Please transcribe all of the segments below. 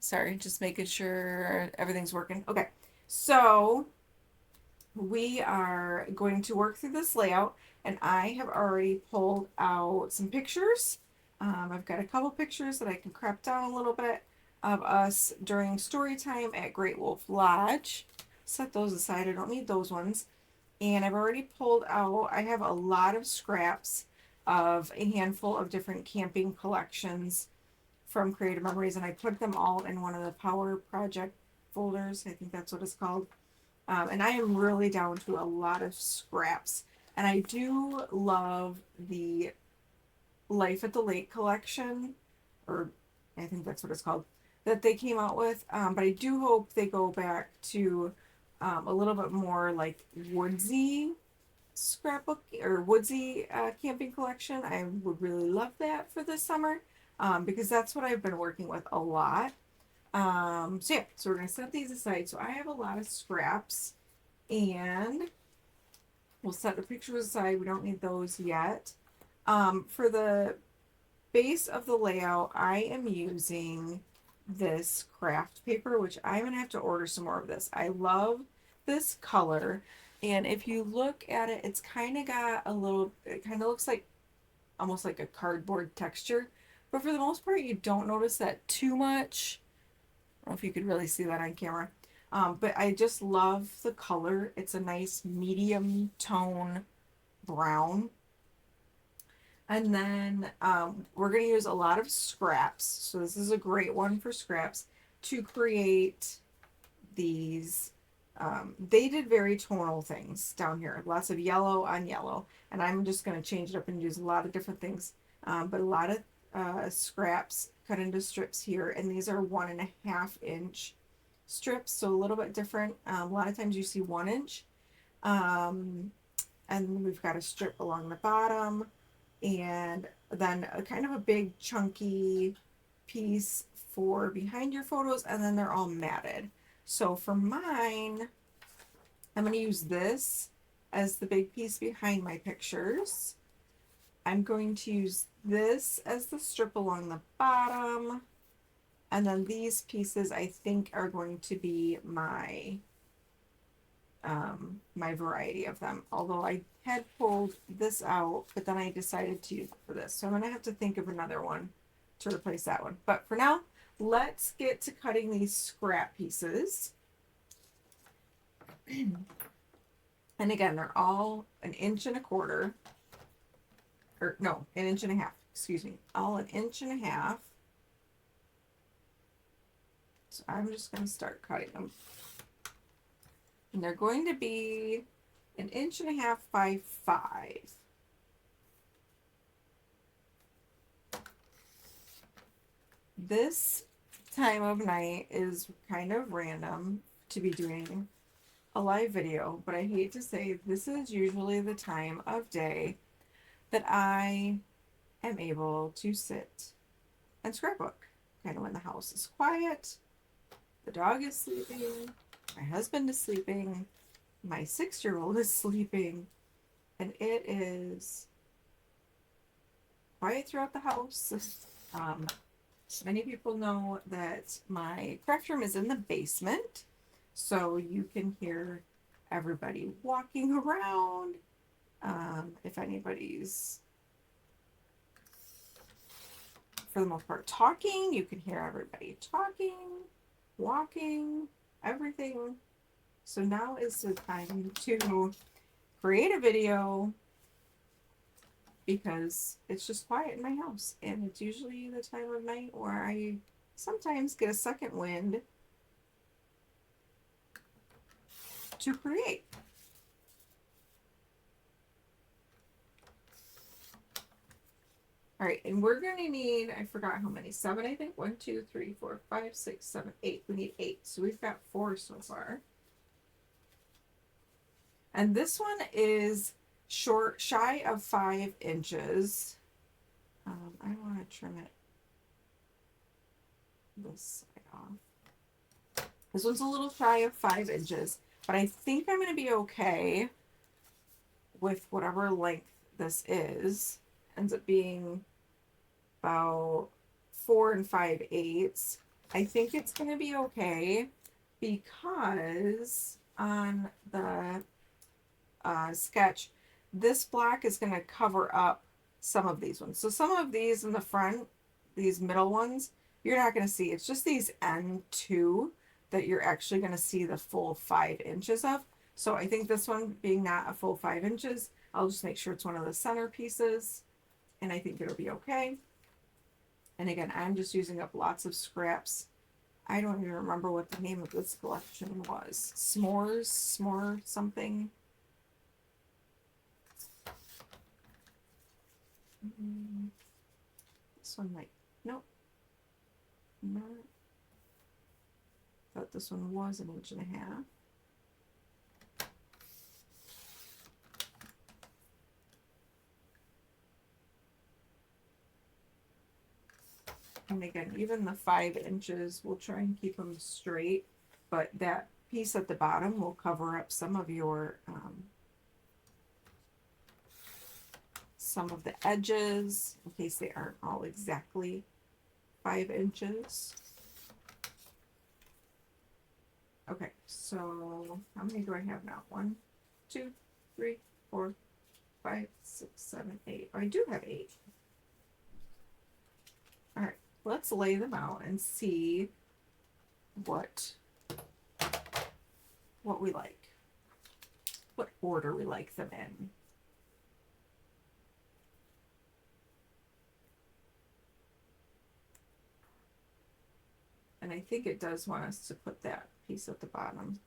Sorry, just making sure everything's working. Okay, so we are going to work through this layout, and I have already pulled out some pictures. I've got a couple pictures that I can crop down a little bit of us during story time at Great Wolf Lodge. Set those aside, I don't need those ones. And I've already pulled out, I have a lot of scraps of a handful of different camping collections from Creative Memories, and I put them all in one of the Power Project folders. I think that's what it's called. And I am really down to a lot of scraps. And I do love the Life at the Lake collection, or I think that's what it's called, that they came out with. But I do hope they go back to a little bit more like woodsy scrapbook or woodsy camping collection. I would really love that for this summer because that's what I've been working with a lot. So yeah, so we're gonna set these aside. So I have a lot of scraps, and we'll set the pictures aside. We don't need those yet. For the base of the layout, I am using this craft paper, which I'm gonna have to order some more of this. I love this color, and if you look at it, it's kind of got a little, it kind of looks like almost like a cardboard texture, but for the most part, you don't notice that too much. I don't know if you could really see that on camera. But I just love the color. It's a nice medium tone brown. And then we're going to use a lot of scraps. So this is a great one for scraps to create these. They did very tonal things down here. Lots of yellow on yellow. And I'm just going to change it up and use a lot of different things. But a lot of scraps cut into strips here. And these are 1.5 inch strips. So a little bit different. A lot of times you see 1 inch. Um, and we've got a strip along the bottom, and then a kind of a big chunky piece for behind your photos, and then they're all matted. So for mine, I'm going to use this as the big piece behind my pictures. I'm going to use this as the strip along the bottom, and then these pieces I think are going to be my variety of them. Although I had pulled this out, but then I decided to use it for this. So I'm gonna have to think of another one to replace that one. But for now, let's get to cutting these scrap pieces. And again, they're all 1.25 inches, or no, 1.5 inches, excuse me, all 1.5 inches. So I'm just gonna start cutting them. And they're going to be 1.5 inches by 5. This time of night is kind of random to be doing a live video, but I hate to say this is usually the time of day that I am able to sit and scrapbook. Kind of when the house is quiet, the dog is sleeping, my husband is sleeping, my 6-year-old is sleeping, and it is quiet throughout the house. Um, Many people know that my craft room is in the basement, so you can hear everybody walking around. If anybody's, for the most part, talking, you can hear everybody talking, walking, everything. So now is the time to create a video because it's just quiet in my house, and it's usually the time of night where I sometimes get a second wind to create. All right, and we're going to need, I forgot how many, 7, I think. 1, 2, 3, 4, 5, 6, 7, 8. We need 8. So we've got 4 so far. And this one is short, shy of 5 inches. I want to trim it this side off. This one's a little shy of 5 inches, but I think I'm going to be okay with whatever length this is. Ends up being about 4 5/8. I think it's going to be okay because on the sketch, this black is going to cover up some of these ones. So some of these in the front, these middle ones, you're not going to see. It's just these end two that you're actually going to see the full 5 inches of. So I think this one being not a full 5 inches, I'll just make sure it's one of the center pieces and I think it'll be okay. And again, I'm just using up lots of scraps. I don't even remember what the name of this collection was. S'more something. This one might, nope, not. Thought this one was 1.5 inches. And again, even the 5 inches, we'll try and keep them straight, but that piece at the bottom will cover up some of your, some of the edges in case they aren't all exactly 5 inches. Okay, so how many do I have now? 1, 2, 3, 4, 5, 6, 7, 8. I do have 8. All right, let's lay them out and see what we like, what order we like them in. And I think it does want us to put that piece at the bottom.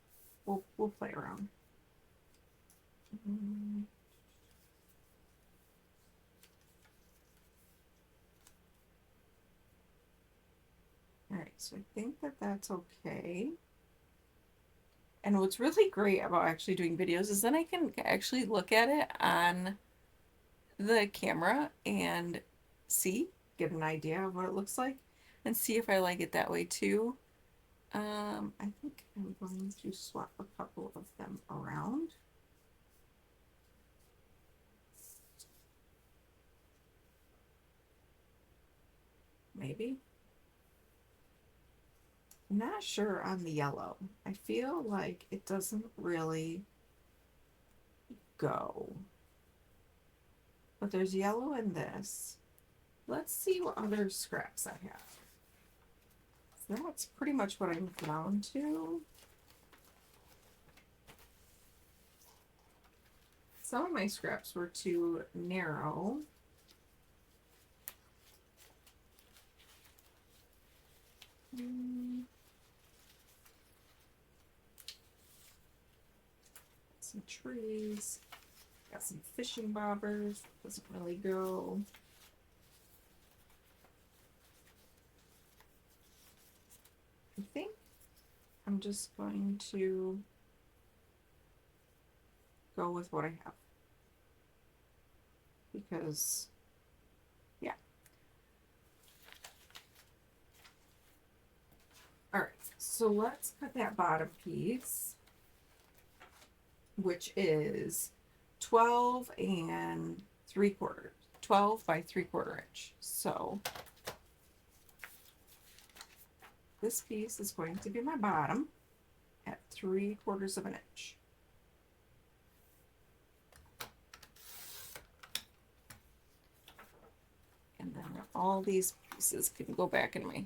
We'll play around. All right, so I think that that's okay. And what's really great about actually doing videos is then I can actually look at it on the camera and see, get an idea of what it looks like, and see if I like it that way too. I think I'm going to swap a couple of them around. Maybe. I'm not sure on the yellow. I feel like it doesn't really go. But there's yellow in this. Let's see what other scraps I have. So that's pretty much what I'm down to. Some of my scraps were too narrow. Some trees. Got some fishing bobbers. Doesn't really go. I think I'm just going to go with what I have. Because, yeah. All right, so let's cut that bottom piece, which is 12 and 3/4, 12 by 3/4 inch. So this piece is going to be my bottom at 3/4 of an inch. And then all these pieces can go back in my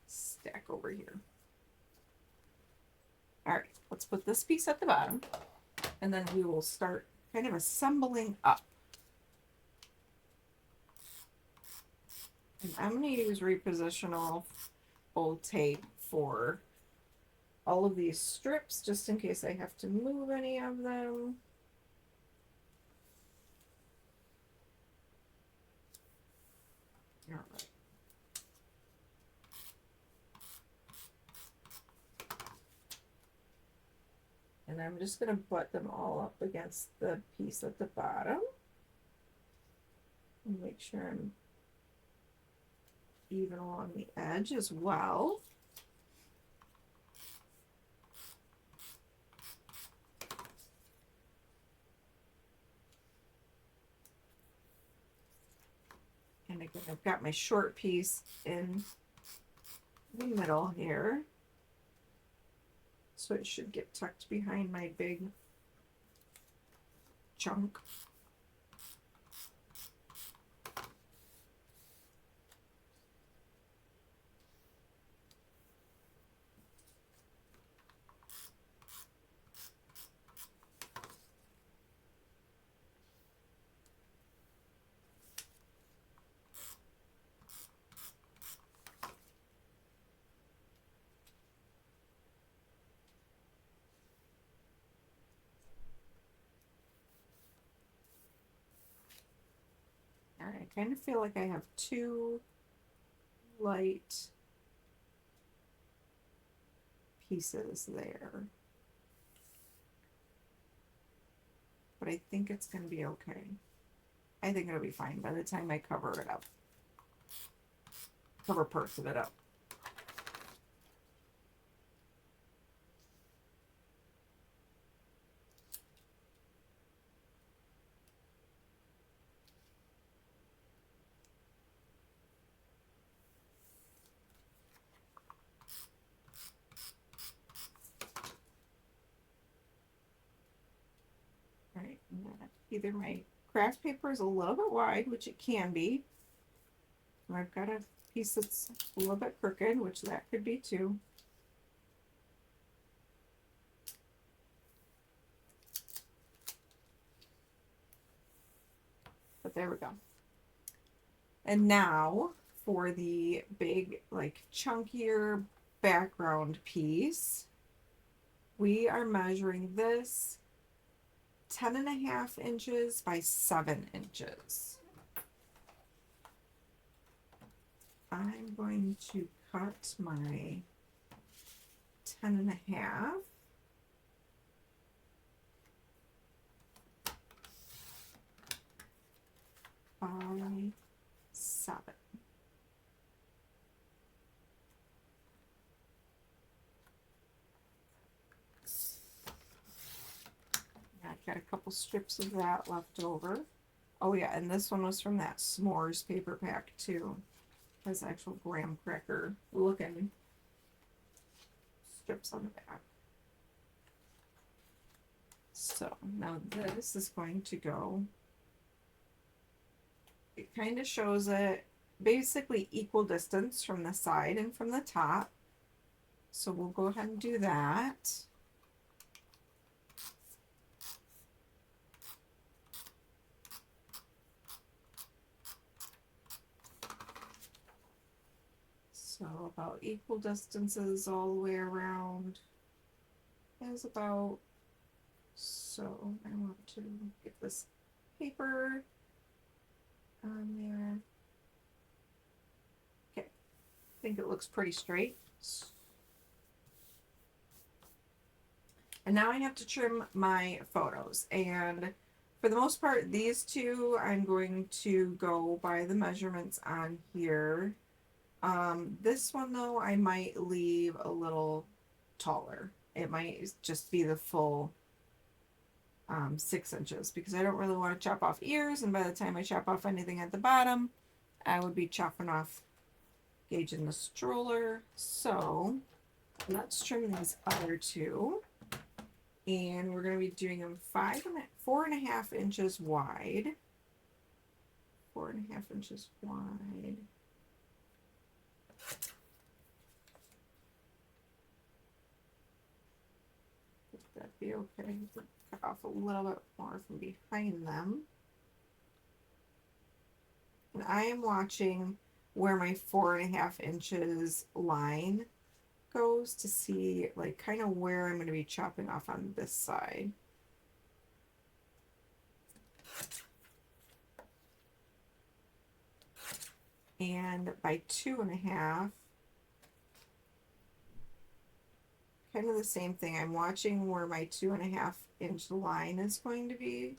stack over here. All right, let's put this piece at the bottom and then we will start kind of assembling up. And I'm going to use repositional old tape for all of these strips just in case I have to move any of them. All right. And I'm just going to butt them all up against the piece at the bottom. And make sure I'm even along the edge as well. And again, I've got my short piece in the middle here. So it should get tucked behind my big chunk. All right, I kind of feel like I have two light pieces there. But I think it's going to be okay. I think it'll be fine by the time I cover it up. Cover parts of it up. All right, either my craft paper is a little bit wide, which it can be, or I've got a piece that's a little bit crooked, which that could be too. But there we go. And now for the big, like chunkier background piece, we are measuring this 10.5 inches by 7 inches. I'm going to cut my 10.5. By 7. I've got a couple strips of that left over. Oh yeah, and this one was from that s'mores paper pack too. Has actual graham cracker looking strips on the back. So now this is going to go, it kind of shows it basically equal distance from the side and from the top. So we'll go ahead and do that. So about equal distances all the way around is about, so I want to get this paper on there. Okay, I think it looks pretty straight. And now I have to trim my photos, and for the most part these two I'm going to go by the measurements on here. This one though I might leave a little taller. It might just be the full 6 inches, because I don't really want to chop off ears, and by the time I chop off anything at the bottom I would be chopping off gauging the stroller. So let's trim these other two, and we're going to be doing them 4.5 inches wide. 4.5 inches wide. Would that be okay? Cut off a little bit more from behind them. And I am watching where my 4.5 inches line goes to see like kind of where I'm going to be chopping off on this side. And by 2.5, kind of the same thing. I'm watching where my 2.5 inch line is going to be.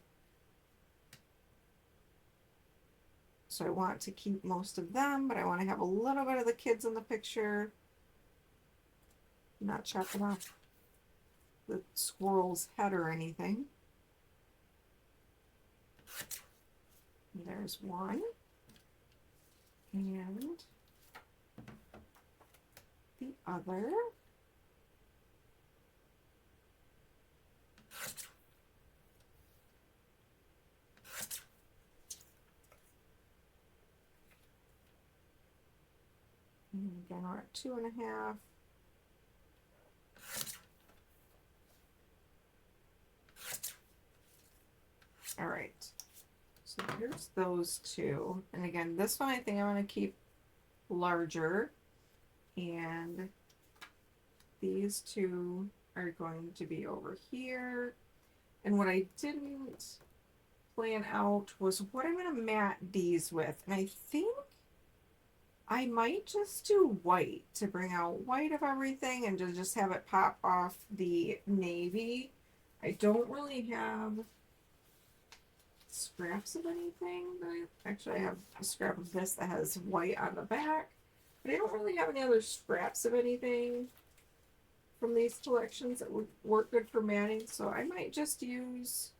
So I want to keep most of them, but I want to have a little bit of the kids in the picture. Not chopping off the squirrel's head or anything. And there's one. And other. And again, we're at 2.5. All right. So here's those two. And again, this one I think I'm going to keep larger. And these two are going to be over here. And what I didn't plan out was what I'm going to mat these with. And I think I might just do white to bring out white of everything and to just have it pop off the navy. I don't really have scraps of anything. Actually, I have a scrap of this that has white on the back, but I don't really have any other scraps of anything from these collections that would work good for matting, so I might just use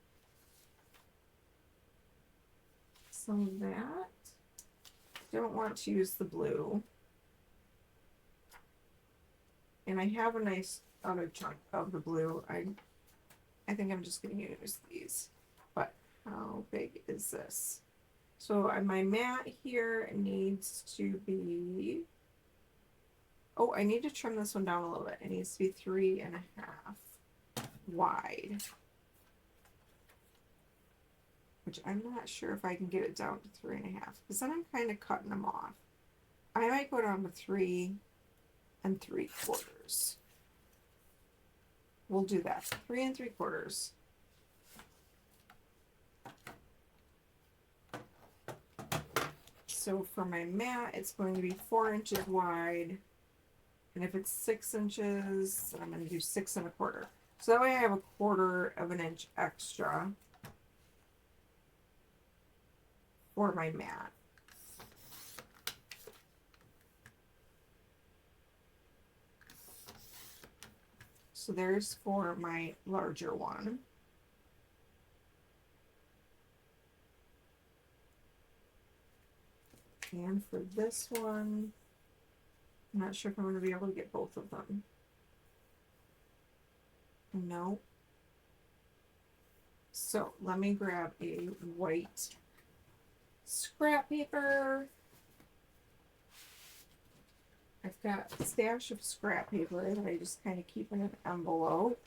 some of that. Don't want to use the blue. And I have a nice other chunk of the blue. I think I'm just going to use these. But how big is this? So my mat here needs to be, oh, I need to trim this one down a little bit. It needs to be 3.5 wide. Which I'm not sure if I can get it down to 3.5, because then I'm kind of cutting them off. I might go down to 3 3/4. We'll do that. 3 3/4. So for my mat, it's going to be 4 inches wide. And if it's 6 inches, I'm going to do 6 1/4. So that way I have 1/4 of an inch extra for my mat. So there's for my larger one. And for this one, I'm not sure if I'm going to be able to get both of them. No. So let me grab a white scrap paper. I've got a stash of scrap paper that I just kind of keep in an envelope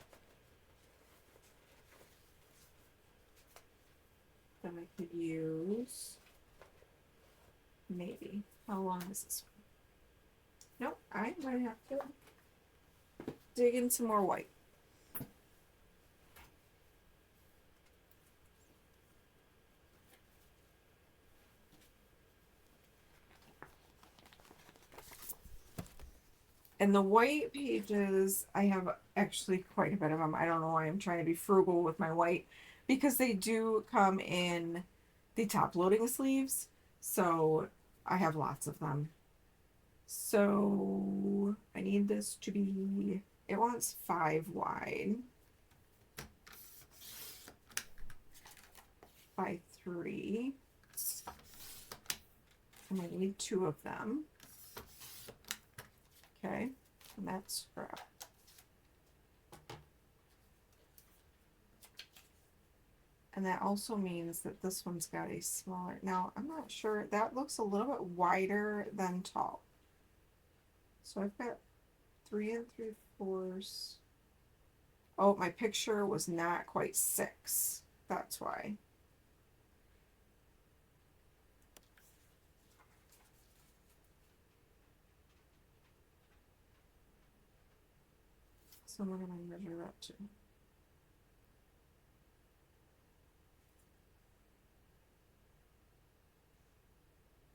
that I could use. Maybe. How long is this one? Nope, I might have to dig in some more white. And the white pages, I have actually quite a bit of them. I don't know why I'm trying to be frugal with my white, because they do come in the top loading sleeves. So I have lots of them. So I need this to be, it wants 5 wide by 3. And I need 2 of them. Okay, and that's scrap. And that also means that this one's got a smaller, now I'm not sure, that looks a little bit wider than tall. So I've got 3 3/4. Oh, my picture was not quite 6. That's why. So we're going to measure that too.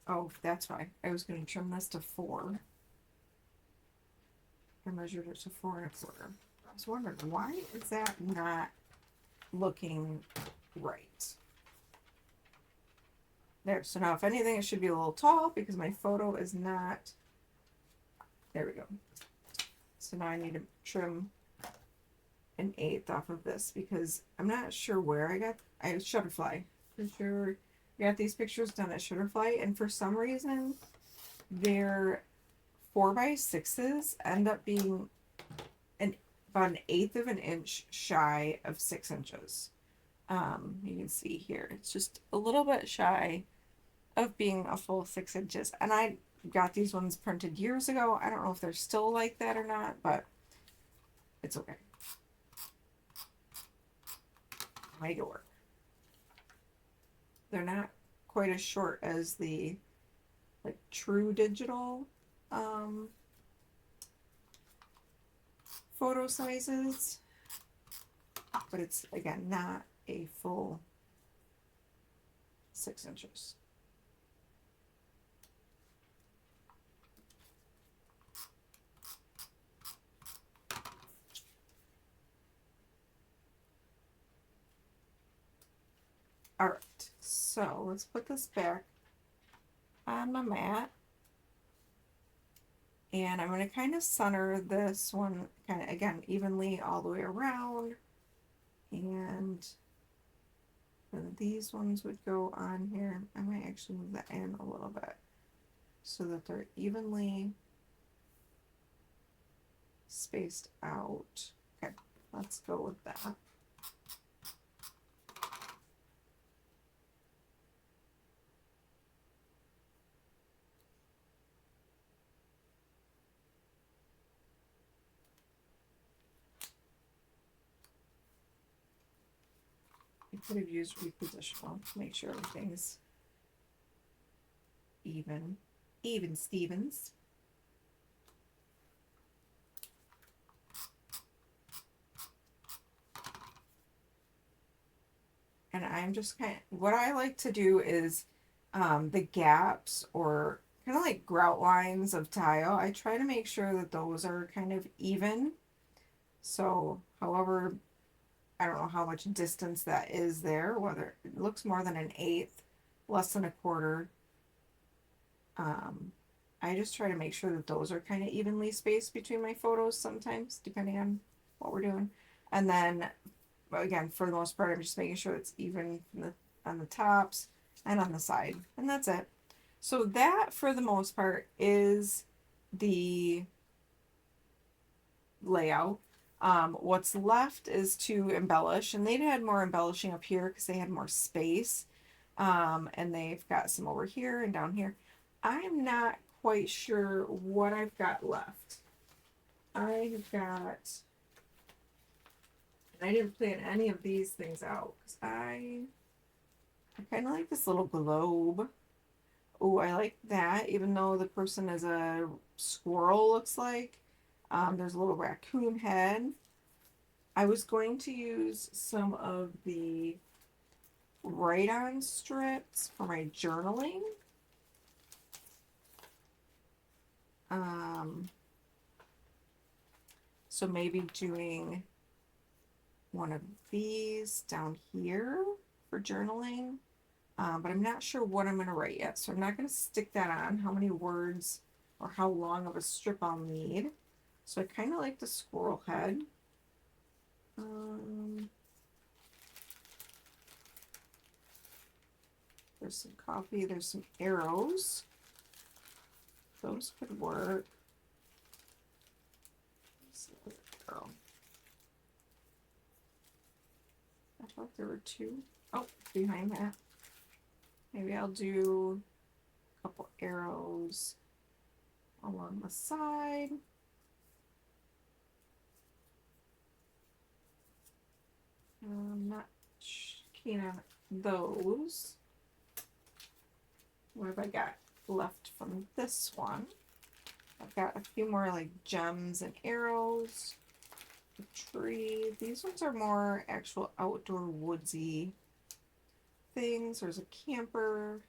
Oh, that's why. I was going to trim this to 4. I measured it to 4 1/4. I was wondering, why is that not looking right? There, so now if anything, it should be a little tall because my photo is not, there we go. So now I need to trim 1/8 off of this because I'm not sure where I have Shutterfly. For sure, I got these pictures done at Shutterfly, and for some reason, their 4x6s end up being about an eighth of an inch shy of 6 inches. You can see here, it's just a little bit shy of being a full 6 inches. And I got these ones printed years ago. I don't know if they're still like that or not, but it's okay. Make it work. They're not quite as short as the like true digital photo sizes, but it's again not a full 6 inches. All right, so let's put this back on my mat. And I'm going to kind of center this one kind of, again, evenly all the way around. And then these ones would go on here. I might actually move that in a little bit so that they're evenly spaced out. Okay, let's go with that. I could have used repositional to make sure everything's even. Even Stevens. And I'm just kind of, what I like to do is the gaps or kind of like grout lines of tile. I try to make sure that those are kind of even. So however, I don't know how much distance that is there, whether it looks more than an eighth, less than a quarter. I just try to make sure that those are kind of evenly spaced between my photos sometimes, depending on what we're doing. And then, again, for the most part, I'm just making sure it's even on the tops and on the side. And that's it. So that, for the most part, is the layout. What's left is to embellish, and they'd had more embellishing up here because they had more space. And they've got some over here and down here. I'm not quite sure what I've got left. I've got, and I didn't plan any of these things out because I kind of like this little globe. Oh, I like that, even though the person is a squirrel, looks like. There's a little raccoon head. I was going to use some of the write-on strips for my journaling. So maybe doing one of these down here for journaling. But I'm not sure what I'm going to write yet. So I'm not going to stick that on, how many words or how long of a strip I'll need. So I kind of like the squirrel head. There's some coffee. There's some arrows. Those could work. Arrow. I thought there were two. Oh, behind that. Maybe I'll do a couple arrows along the side. I'm not keen on those. What have I got left from this one? I've got a few more like gems and arrows. A tree. These ones are more actual outdoor woodsy things. There's a camper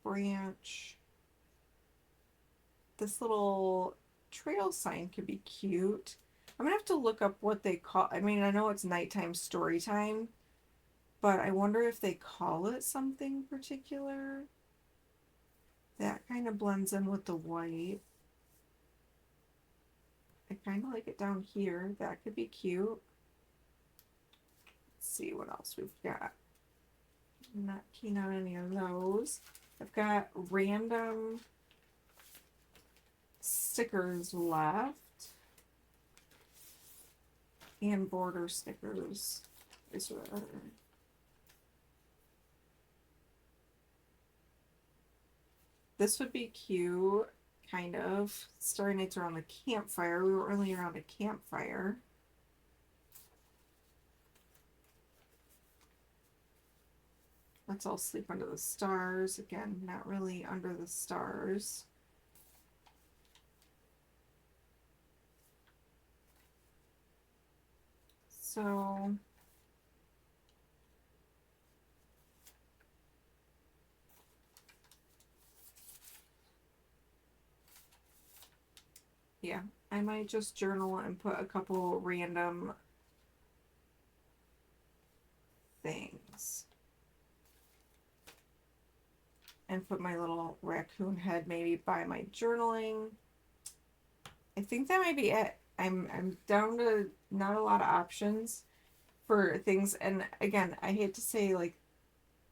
branch. This little trail sign could be cute. I'm gonna have to look up what they call. I mean, I know it's nighttime story time, but I wonder if they call it something particular. That kind of blends in with the white. I kind of like it down here. That could be cute. Let's see what else we've got. I'm not keen on any of those. I've got random stickers left. And border stickers. This would be cute, kind of. Starry nights around the campfire. We were only around a campfire. Let's all sleep under the stars. Again, not really under the stars. So yeah, I might just journal and put a couple random things. And put my little raccoon head maybe by my journaling. I think that might be it. I'm down to not a lot of options for things. And again, I hate to say, like,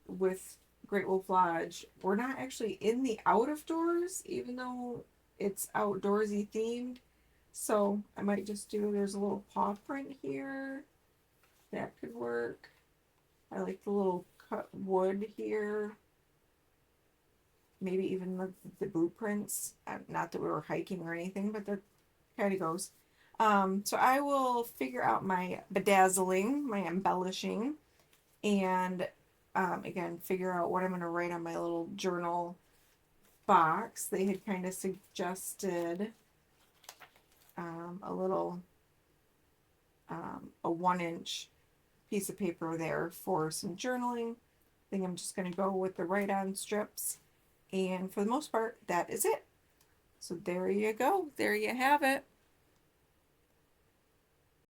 with Great Wolf Lodge, we're not actually in the out of doors, even though it's outdoorsy themed. So I might just do, there's a little paw print here. That could work. I like the little cut wood here. Maybe even the boot prints. Not that we were hiking or anything, but that kind of goes. So I will figure out my bedazzling, my embellishing, and again, figure out what I'm going to write on my little journal box. They had kind of suggested a little, a 1-inch piece of paper there for some journaling. I think I'm just going to go with the write-on strips. And for the most part, that is it. So there you go. There you have it.